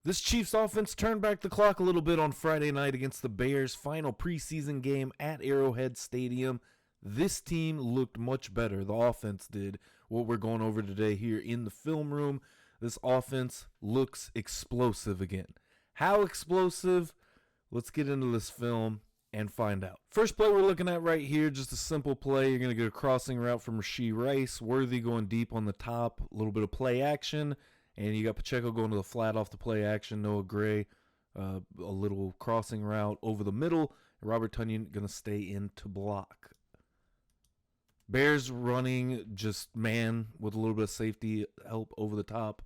This Chiefs offense turned back the clock a little bit on Friday night against the Bears' final preseason game at Arrowhead Stadium. This team looked much better. The offense did. What we're going over today here in the film room. This offense looks explosive again. How explosive? Let's get into this film and find out. First play we're looking at right here, just a simple play. You're going to get a crossing route from Rashee Rice. Worthy going deep on the top. A little bit of play action. And you got Pacheco going to the flat off the play action. Noah Gray, a little crossing route over the middle. Robert Tonyan going to stay in to block. Bears running just man with a little bit of safety help over the top.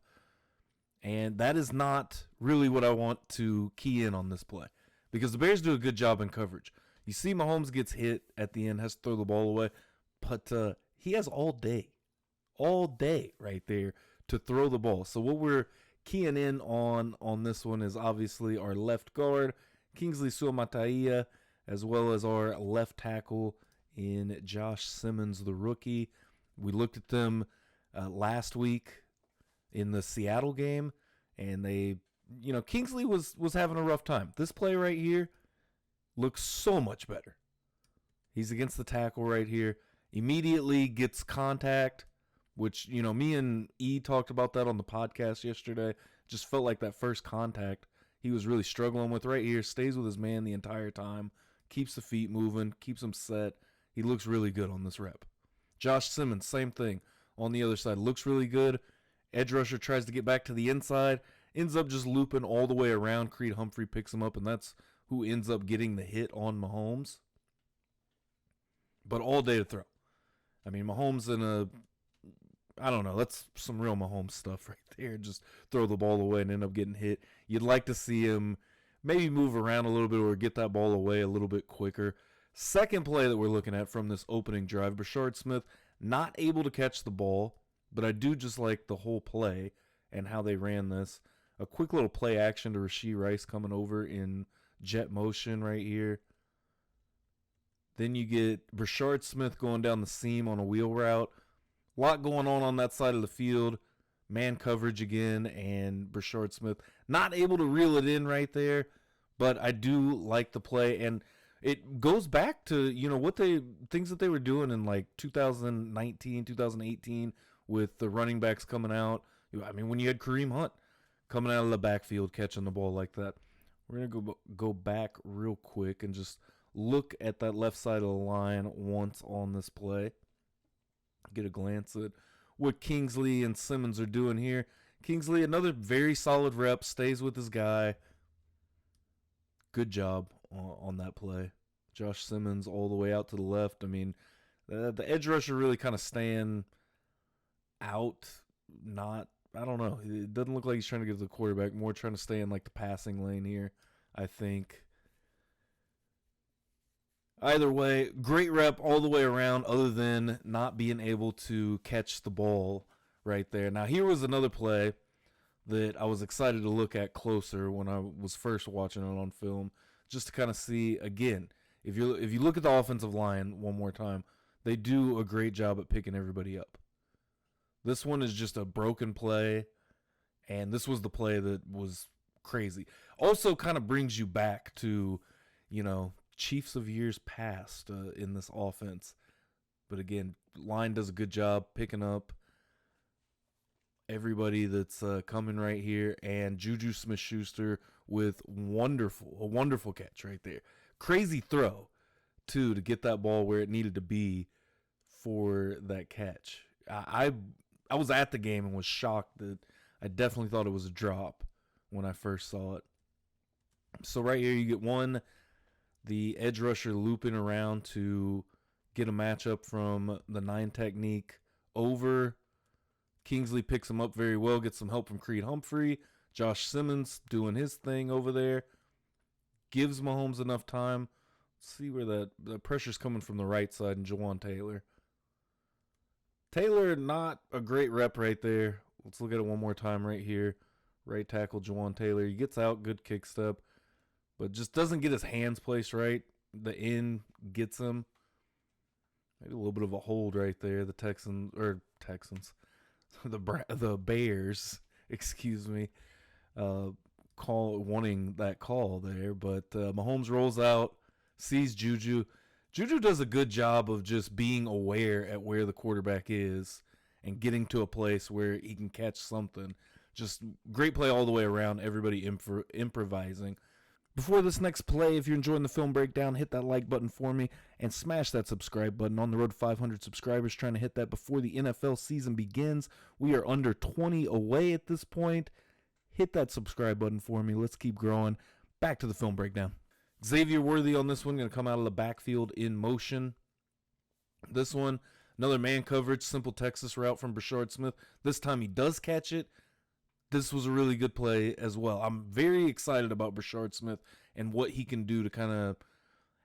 And that is not really what I want to key in on this play. Because the Bears do a good job in coverage. You see Mahomes gets hit at the end, has to throw the ball away. But he has all day right there to throw the ball. So what we're keying in on this one is obviously our left guard, Kingsley Suamataia, as well as our left tackle in Josh Simmons, the rookie. We looked at them last week in the Seattle game, and Kingsley was having a rough time. This play right here looks so much better. He's against the tackle right here. Immediately gets contact, which, me and E talked about that on the podcast yesterday. Just felt like that first contact he was really struggling with right here. Stays with his man the entire time. Keeps the feet moving. Keeps him set. He looks really good on this rep. Josh Simmons, same thing. On the other side, looks really good. Edge rusher tries to get back to the inside. Ends up just looping all the way around. Creed Humphrey picks him up, and that's who ends up getting the hit on Mahomes. But all day to throw. I mean, Mahomes I don't know. That's some real Mahomes stuff right there. Just throw the ball away and end up getting hit. You'd like to see him maybe move around a little bit or get that ball away a little bit quicker. Second play that we're looking at from this opening drive, Brashard Smith not able to catch the ball, but I do just like the whole play and how they ran this. A quick little play action to Rashee Rice coming over in jet motion right here. Then you get Brashard Smith going down the seam on a wheel route. A lot going on that side of the field. Man coverage again, and Brashard Smith not able to reel it in right there. But I do like the play, and it goes back to things that they were doing in like 2019, 2018 with the running backs coming out. I mean, when you had Kareem Hunt coming out of the backfield catching the ball like that. We're gonna go back real quick and just look at that left side of the line once on this play. Get a glance at what Kingsley and Simmons are doing here. Kingsley, another very solid rep, stays with his guy. Good job on that play. Josh Simmons all the way out to the left. I mean, the edge rusher really kind of staying out. I don't know. It doesn't look like he's trying to get to the quarterback. More trying to stay in like the passing lane here, I think. Either way, great rep all the way around other than not being able to catch the ball right there. Now, here was another play that I was excited to look at closer when I was first watching it on film, just to kind of see, again, if you look at the offensive line one more time, they do a great job at picking everybody up. This one is just a broken play, and this was the play that was crazy. Also kind of brings you back to, Chiefs of years past in this offense. But again, line does a good job picking up everybody that's coming right here. And Juju Smith-Schuster with a wonderful catch right there. Crazy throw, too, to get that ball where it needed to be for that catch. I was at the game and was shocked that I definitely thought it was a drop when I first saw it. So right here you get the edge rusher looping around to get a matchup from the 9 technique over. Kingsley picks him up very well, gets some help from Creed Humphrey. Josh Simmons doing his thing over there. Gives Mahomes enough time. Let's see where the pressure's coming from the right side and Jawan Taylor. Taylor, not a great rep right there. Let's look at it one more time right here. Right tackle Jawan Taylor. He gets out, good kick step, but just doesn't get his hands placed right. The end gets him. Maybe a little bit of a hold right there. The Texans, the Bears, excuse me, wanting that call there. But Mahomes rolls out, sees Juju. Juju does a good job of just being aware at where the quarterback is and getting to a place where he can catch something. Just great play all the way around, everybody improvising. Before this next play, if you're enjoying the film breakdown, hit that like button for me and smash that subscribe button. On the road to 500 subscribers, trying to hit that before the NFL season begins. We are under 20 away at this point. Hit that subscribe button for me. Let's keep growing. Back to the film breakdown. Xavier Worthy on this one, going to come out of the backfield in motion. This one, another man coverage, simple Texas route from Brashard Smith. This time he does catch it. This was a really good play as well. I'm very excited about Brashard Smith and what he can do to kind of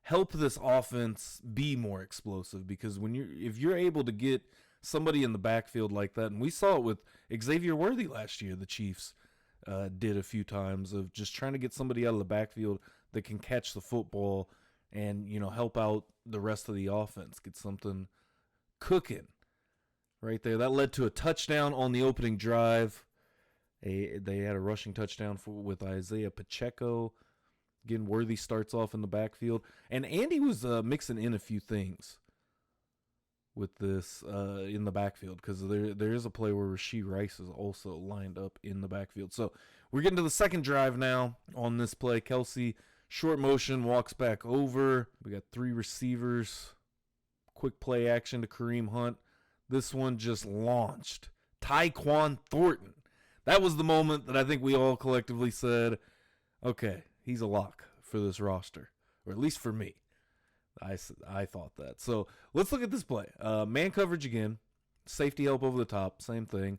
help this offense be more explosive, because if you're able to get somebody in the backfield like that, and we saw it with Xavier Worthy last year, the Chiefs did a few times, of just trying to get somebody out of the backfield that can catch the football and, help out the rest of the offense, get something cooking right there. That led to a touchdown on the opening drive. They had a rushing touchdown with Isaiah Pacheco. Again, Worthy starts off in the backfield. And Andy was mixing in a few things with this in the backfield, because there is a play where Rashee Rice is also lined up in the backfield. So we're getting to the second drive now on this play. Kelsey, short motion, walks back over. We got three receivers. Quick play action to Kareem Hunt. This one just launched. Tyquan Thornton. That was the moment that I think we all collectively said, okay, he's a lock for this roster, or at least for me. I thought that. So let's look at this play. Man coverage again, safety help over the top, same thing.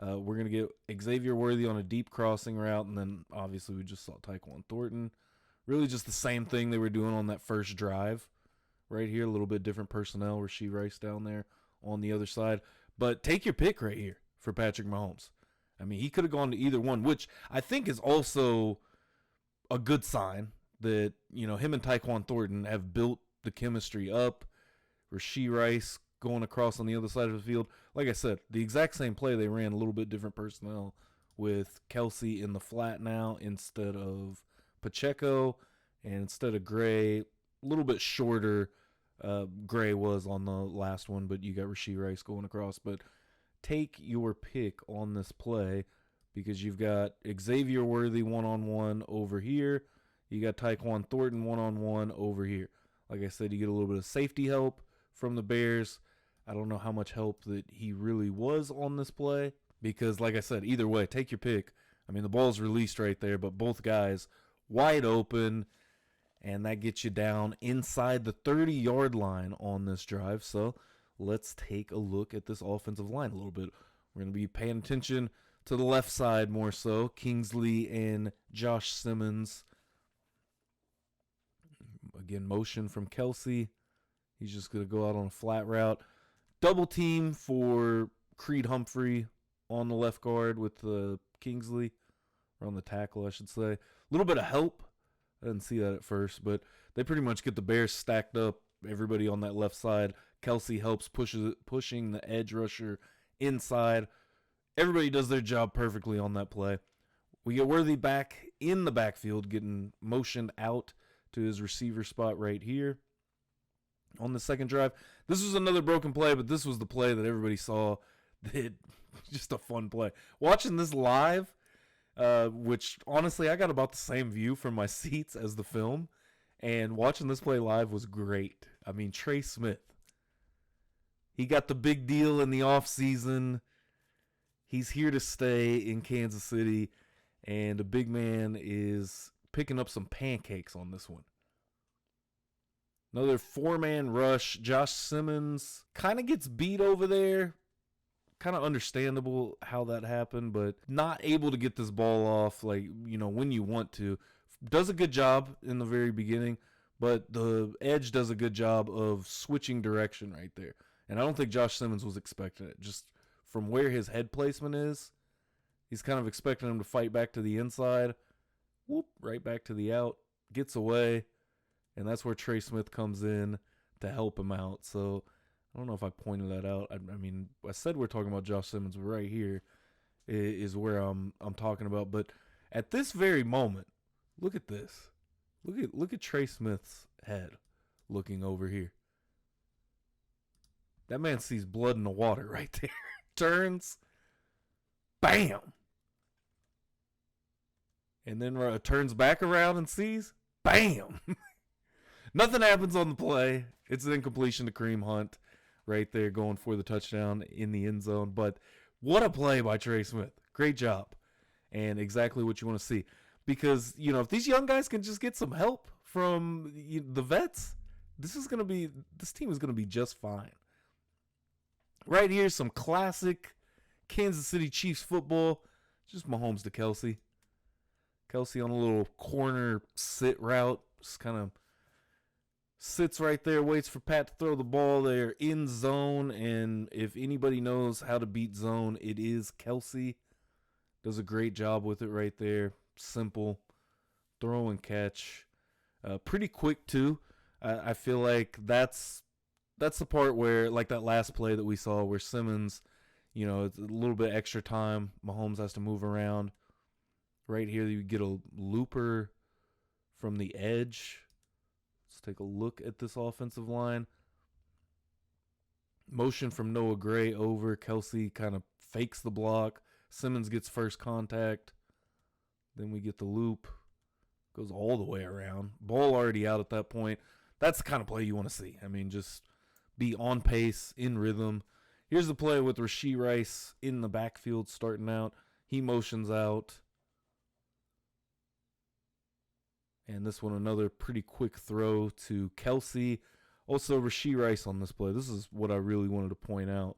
We're going to get Xavier Worthy on a deep crossing route, and then obviously we just saw Tyquan Thornton. Really just the same thing they were doing on that first drive right here, a little bit different personnel. Rashee Rice down there on the other side. But take your pick right here for Patrick Mahomes. I mean, he could have gone to either one, which I think is also a good sign that, him and Tyquan Thornton have built the chemistry up. Rashee Rice going across on the other side of the field. Like I said, the exact same play, they ran a little bit different personnel with Kelsey in the flat now instead of Pacheco, and instead of Gray, a little bit shorter. Gray was on the last one, but you got Rashee Rice going across. But take your pick on this play, because you've got Xavier Worthy one-on-one over here. You got Tyquan Thornton one-on-one over here. Like I said, you get a little bit of safety help from the Bears. I don't know how much help that he really was on this play, because like I said, either way, take your pick. I mean, the ball's released right there, but both guys wide open, and that gets you down inside the 30-yard line on this drive. So let's take a look at this offensive line a little bit. We're going to be paying attention to the left side more so. Kingsley and Josh Simmons. Again, motion from Kelsey. He's just going to go out on a flat route. Double team for Creed Humphrey on the left guard with Kingsley, or on the tackle, I should say. A little bit of help. I didn't see that at first, but they pretty much get the Bears stacked up. Everybody on that left side. Kelsey helps pushing the edge rusher inside. Everybody does their job perfectly on that play. We get Worthy back in the backfield, getting motioned out to his receiver spot right here on the second drive. This was another broken play, but this was the play that everybody saw. Just a fun play. Watching this live, which honestly I got about the same view from my seats as the film, and watching this play live was great. I mean, Trey Smith, he got the big deal in the offseason. He's here to stay in Kansas City, and the big man is picking up some pancakes on this one. Another four-man rush. Josh Simmons kind of gets beat over there. Kind of understandable how that happened, but not able to get this ball off when you want to. Does a good job in the very beginning, but the edge does a good job of switching direction right there. And I don't think Josh Simmons was expecting it. Just from where his head placement is, he's kind of expecting him to fight back to the inside. Whoop, right back to the out. Gets away. And that's where Trey Smith comes in to help him out. So I don't know if I pointed that out. I mean, I said we're talking about Josh Simmons, but right here is where I'm talking about. But At this very moment, look at this. Look at Trey Smith's head looking over here. That man sees blood in the water right there. Turns, bam. And then turns back around and sees, bam. Nothing happens on the play. It's an incompletion to Kareem Hunt right there going for the touchdown in the end zone. But what a play by Trey Smith. Great job. And exactly what you want to see. Because, if these young guys can just get some help from the vets, this team is going to be just fine. Right here, some classic Kansas City Chiefs football. Just Mahomes to Kelsey. Kelsey on a little corner sit route. Just kind of sits right there, waits for Pat to throw the ball. They're in zone, and if anybody knows how to beat zone, it is Kelsey. Does a great job with it right there. Simple. Throw and catch. Pretty quick, too. I feel like that's the part where, like that last play that we saw where Simmons, it's a little bit extra time. Mahomes has to move around. Right here, you get a looper from the edge. Let's take a look at this offensive line. Motion from Noah Gray over. Kelsey kind of fakes the block. Simmons gets first contact. Then we get the loop. Goes all the way around. Ball already out at that point. That's the kind of play you want to see. I mean, just be on pace, in rhythm. Here's the play with Rashee Rice in the backfield starting out. He motions out. And this one, another pretty quick throw to Kelsey. Also, Rashee Rice on this play. This is what I really wanted to point out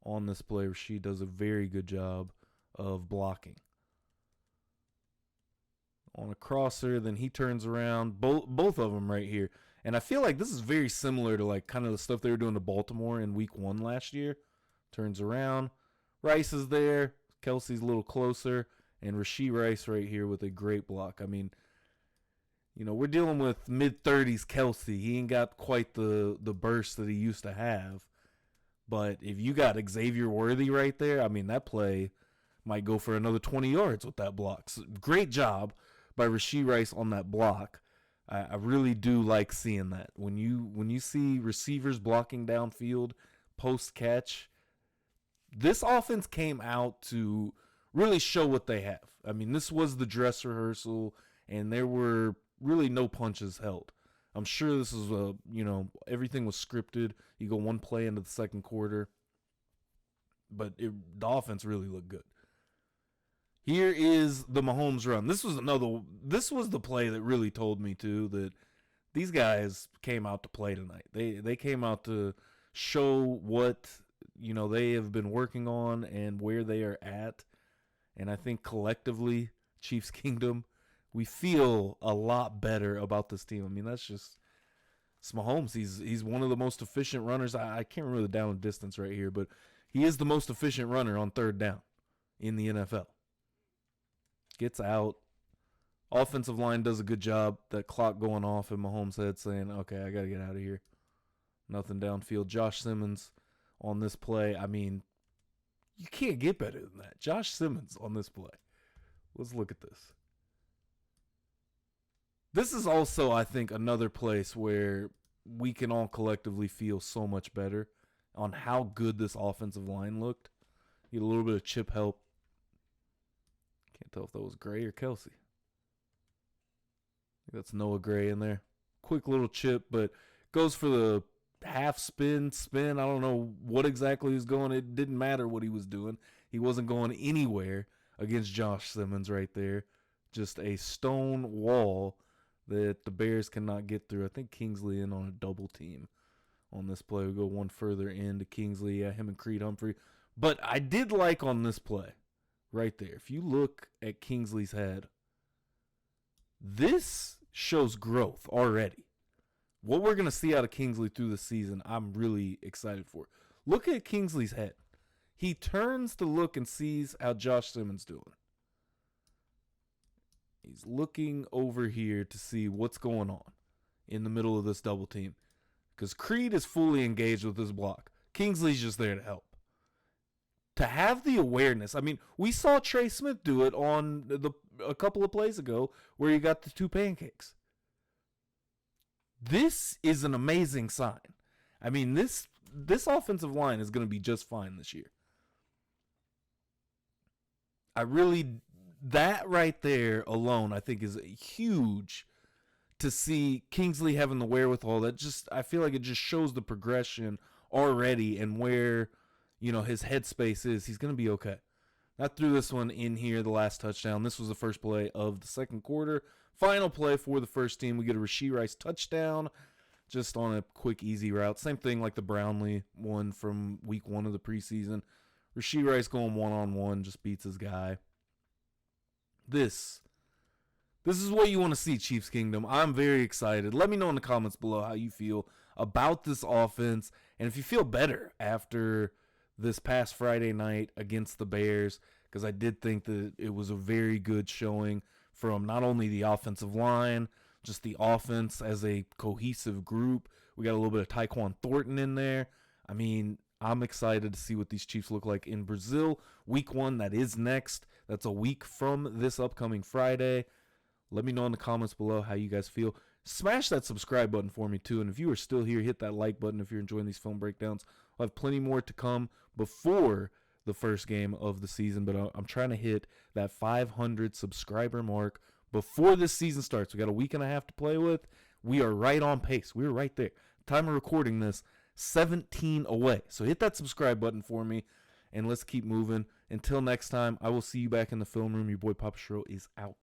on this play. Rashee does a very good job of blocking. On a crosser, then he turns around. Both of them right here. And I feel like this is very similar to like kind of the stuff they were doing to Baltimore in week 1 last year. Turns around. Rice is there. Kelsey's a little closer. And Rashee Rice right here with a great block. I mean, we're dealing with mid-30s Kelsey. He ain't got quite the burst that he used to have. But if you got Xavier Worthy right there, I mean, that play might go for another 20 yards with that block. So, great job by Rashee Rice on that block. I really do like seeing that. When you see receivers blocking downfield post-catch, this offense came out to really show what they have. I mean, this was the dress rehearsal, and there were really no punches held. I'm sure this is everything was scripted. You go one play into the second quarter, but the offense really looked good. Here is the Mahomes run. This was the play that really told me too that these guys came out to play tonight. They came out to show what they have been working on and where they are at. And I think collectively, Chiefs Kingdom, we feel a lot better about this team. I mean, it's Mahomes. He's one of the most efficient runners. I can't remember the down and distance right here, but he is the most efficient runner on third down in the NFL. Gets out. Offensive line does a good job. That clock going off in Mahomes' head saying, okay, I got to get out of here. Nothing downfield. Josh Simmons on this play. I mean, you can't get better than that. Josh Simmons on this play. Let's look at this. This is also, I think, another place where we can all collectively feel so much better on how good this offensive line looked. Get a little bit of chip help. Can't tell if that was Gray or Kelsey. I think that's Noah Gray in there. Quick little chip, but goes for the half spin. I don't know what exactly he was going. It didn't matter what he was doing. He wasn't going anywhere against Josh Simmons right there. Just a stone wall that the Bears cannot get through. I think Kingsley in on a double team on this play. We go one further into Kingsley. Yeah, him and Creed Humphrey. But I did like on this play right there. If you look at Kingsley's head, this shows growth already. What we're going to see out of Kingsley through the season, I'm really excited for. Look at Kingsley's head. He turns to look and sees how Josh Simmons doing. He's looking over here to see what's going on in the middle of this double team. Because Creed is fully engaged with this block. Kingsley's just there to help. to have the awareness. I mean, we saw Trey Smith do it on a couple of plays ago where he got the 2 pancakes. This is an amazing sign. I mean, this offensive line is going to be just fine this year. That right there alone, I think, is huge to see Kingsley having the wherewithal. I feel like it just shows the progression already and where, his headspace is. He's going to be okay. I threw this one in here, the last touchdown. This was the first play of the second quarter. Final play for the first team. We get a Rashee Rice touchdown just on a quick, easy route. Same thing like the Brownlee one from week 1 of the preseason. Rashee Rice going one-on-one, just beats his guy. This is what you want to see, Chiefs Kingdom. I'm very excited. Let me know in the comments below how you feel about this offense and if you feel better after this past Friday night against the Bears, because I did think that it was a very good showing from not only the offensive line, just the offense as a cohesive group. We got a little bit of Tyquan Thornton in there. I mean, I'm excited to see what these Chiefs look like in Brazil. Week 1, that is next. That's a week from this upcoming Friday. Let me know in the comments below how you guys feel. Smash that subscribe button for me, too. And if you are still here, hit that like button if you're enjoying these film breakdowns. I'll have plenty more to come before the first game of the season, but I'm trying to hit that 500 subscriber mark before this season starts. We got a week and a half to play with. We are right on pace. We're right there. Time of recording this, 17 away. So hit that subscribe button for me, and let's keep moving. Until next time, I will see you back in the film room. Your boy Papa Shro is out.